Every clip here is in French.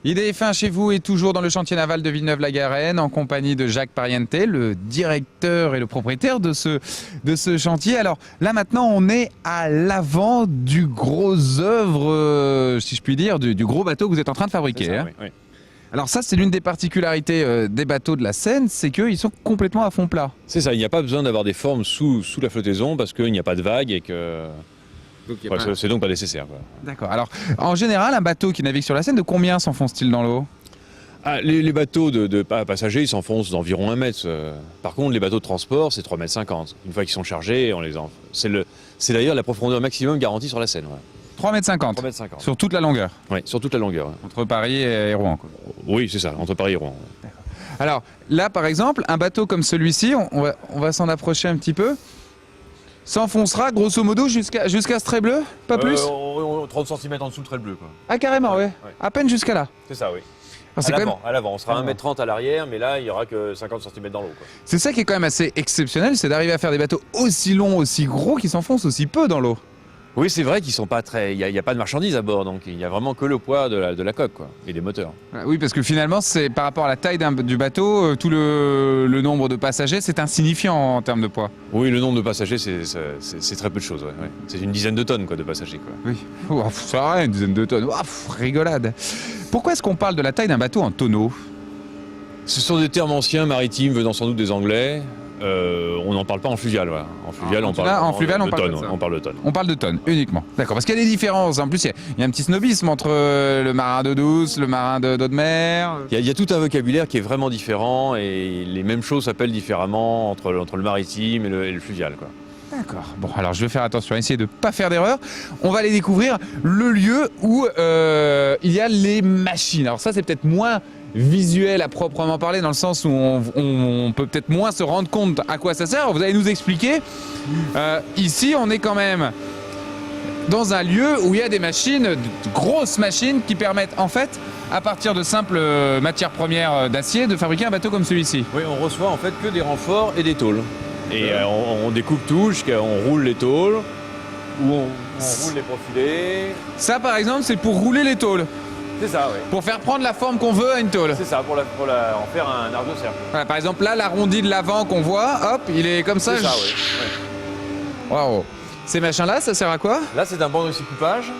IDF1 chez vous est toujours dans le chantier naval de Villeneuve-la-Garenne en compagnie de Jacques Pariente, le directeur et le propriétaire de ce chantier. Alors là maintenant on est à l'avant du gros œuvre, si je puis dire, du gros bateau que vous êtes en train de fabriquer. Ça, hein. oui. Alors ça c'est l'une des particularités des bateaux de la Seine, c'est qu'ils sont complètement à fond plat. C'est ça, il n'y a pas besoin d'avoir des formes sous la flottaison parce qu'il n'y a pas de vagues et que c'est donc pas nécessaire. D'accord. Alors en général un bateau qui navigue sur la Seine, de combien s'enfonce-t-il dans l'eau? Les bateaux de passagers, ils s'enfoncent d'environ 1 mètre. Par contre, les bateaux de transport, c'est 3,50 m. Une fois qu'ils sont chargés, on les enfonce. C'est d'ailleurs la profondeur maximum garantie sur la Seine. 3,50 m. 3,50 m. Sur toute la longueur. Oui, sur toute la longueur. Entre Paris et Rouen, quoi. Oui, c'est ça, entre Paris et Rouen. Alors là, par exemple, un bateau comme celui-ci, on va s'en approcher un petit peu, s'enfoncera grosso modo jusqu'à ce trait bleu, pas plus 30 cm en dessous le trait bleu, quoi. Ah carrément, ouais. Ouais. À peine jusqu'à là. C'est ça, oui. Alors, À l'avant, on sera À 1,30 m à l'arrière, mais là, il n'y aura que 50 cm dans l'eau. c'est ça qui est quand même assez exceptionnel, c'est d'arriver à faire des bateaux aussi longs, aussi gros, qui s'enfoncent aussi peu dans l'eau. Oui, c'est vrai qu'ils sont pas très. Il n'y a pas de marchandises à bord, donc il n'y a vraiment que le poids de la coque, quoi, et des moteurs. Oui, parce que finalement, c'est par rapport à la taille du bateau, tout le nombre de passagers, c'est insignifiant en termes de poids. Oui, le nombre de passagers, c'est très peu de choses. Ouais. C'est une dizaine de tonnes, quoi, de passagers, quoi. Oui, ça va rien, une dizaine de tonnes. Rigolade. Pourquoi est-ce qu'on parle de la taille d'un bateau en tonneau? Ce sont des termes anciens, maritimes, venant sans doute des Anglais. On n'en parle pas en fluvial. Ouais. En fluvial, on parle de tonnes. On parle de tonnes. On parle de tonnes, uniquement. D'accord, parce qu'il y a des différences. En plus, il y a un petit snobisme entre le marin d'eau douce, le marin d'eau de mer. Il y a tout un vocabulaire qui est vraiment différent et les mêmes choses s'appellent différemment entre le maritime et le fluvial, quoi. D'accord. Bon, alors je vais faire attention, essayer de ne pas faire d'erreur. On va aller découvrir le lieu où il y a les machines. Alors ça, c'est peut-être moins visuel à proprement parler, dans le sens où on peut peut-être moins se rendre compte à quoi ça sert. Alors, vous allez nous expliquer. Ici, on est quand même dans un lieu où il y a des machines, de grosses machines, qui permettent en fait, à partir de simples matières premières d'acier, de fabriquer un bateau comme celui-ci. Oui, on reçoit en fait que des renforts et des tôles. Et on découpe tout, on roule les tôles, ou on roule les profilés. Ça, par exemple, c'est pour rouler les tôles. C'est ça, oui. Pour faire prendre la forme qu'on veut à une tôle. C'est ça, pour en faire un arc de cercle. Voilà, par exemple, là, l'arrondi de l'avant qu'on voit, hop, il est comme ça. C'est ça, oui. Waouh. Ces machins-là, ça sert à quoi? Là, c'est un banc de découpage.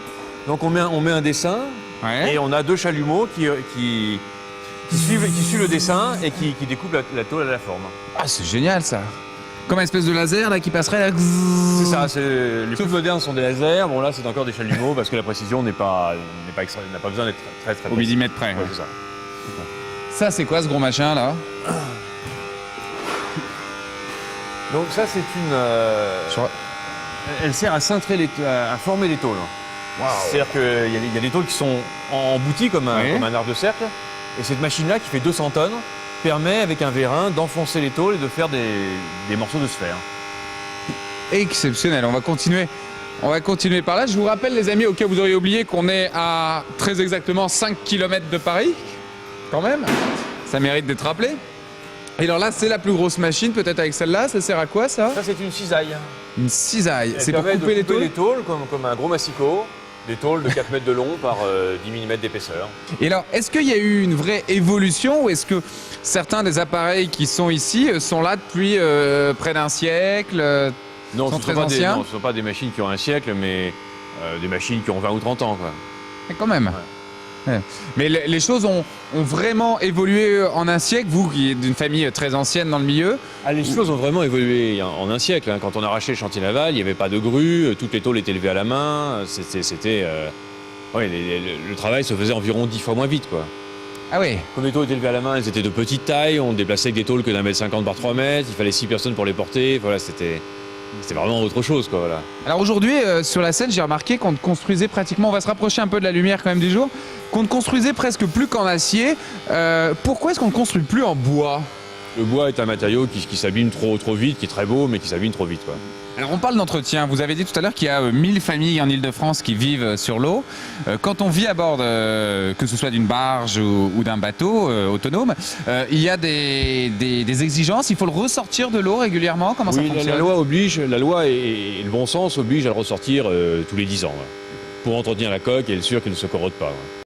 Donc, on met un dessin, Ouais. et on a 2 chalumeaux qui suivent le dessin et qui découpent la tôle à la forme. Ah, c'est génial, ça. Comme une espèce de laser là qui passerait là. C'est ça, les plus modernes sont des lasers. Bon, là, c'est encore des chalumeaux parce que la précision n'a pas besoin d'être très Au millimètre près. Ouais, c'est ça. Ça, c'est quoi ce gros machin là? Donc ça, c'est elle sert à cintrer à former les tôles. Waouh. C'est-à-dire qu'il y a des tôles qui sont embouties comme un arc de cercle. Et cette machine-là, qui fait 200 tonnes, permet, avec un vérin, d'enfoncer les tôles et de faire des morceaux de sphère. Exceptionnel. On va continuer par là. Je vous rappelle, les amis, au cas où vous auriez oublié, qu'on est à très exactement 5 km de Paris. Quand même. Ça mérite d'être rappelé. Et alors là, c'est la plus grosse machine, peut-être avec celle-là. Ça sert à quoi, ça? Ça, c'est une cisaille. Une cisaille. Elle C'est pour permet couper de les tôles comme un gros massicot. Des tôles de 4 mètres de long par 10 mm d'épaisseur. Et alors, est-ce qu'il y a eu une vraie évolution ou est-ce que certains des appareils qui sont ici sont là depuis près d'un siècle? Non, sont ce très ne anciens? sont pas des machines qui ont un siècle, mais des machines qui ont 20 ou 30 ans, quoi. Mais quand même. Ouais. Mais les choses ont vraiment évolué en un siècle, vous qui êtes d'une famille très ancienne dans le milieu. Ah, les choses ont vraiment évolué en un siècle. Hein. Quand on arrachait le chantier naval, il n'y avait pas de grue, toutes les tôles étaient levées à la main. Le travail se faisait environ 10 fois moins vite, quoi. Ah oui. Comme les tôles étaient levées à la main, elles étaient de petite taille, on déplaçait avec des tôles que d'1,50 m par 3 mètres, il fallait 6 personnes pour les porter. Voilà, c'était vraiment autre chose, quoi. Voilà. Alors aujourd'hui, sur la Seine, j'ai remarqué qu'on ne construisait pratiquement, on va se rapprocher un peu de la lumière quand même du jour, qu'on ne construisait presque plus qu'en acier. Pourquoi est-ce qu'on ne construit plus en bois? Le bois est un matériau qui s'abîme trop vite, qui est très beau, mais qui s'abîme trop vite, quoi. Alors on parle d'entretien, vous avez dit tout à l'heure qu'il y a 1000 familles en Ile-de-France qui vivent sur l'eau. Quand on vit à bord, que ce soit d'une barge ou d'un bateau autonome, il y a des exigences, il faut le ressortir de l'eau régulièrement, comment ça fonctionne? La loi et le bon sens obligent à le ressortir tous les 10 ans, ouais, pour entretenir la coque et être sûr qu'elle ne se corrode pas. Ouais.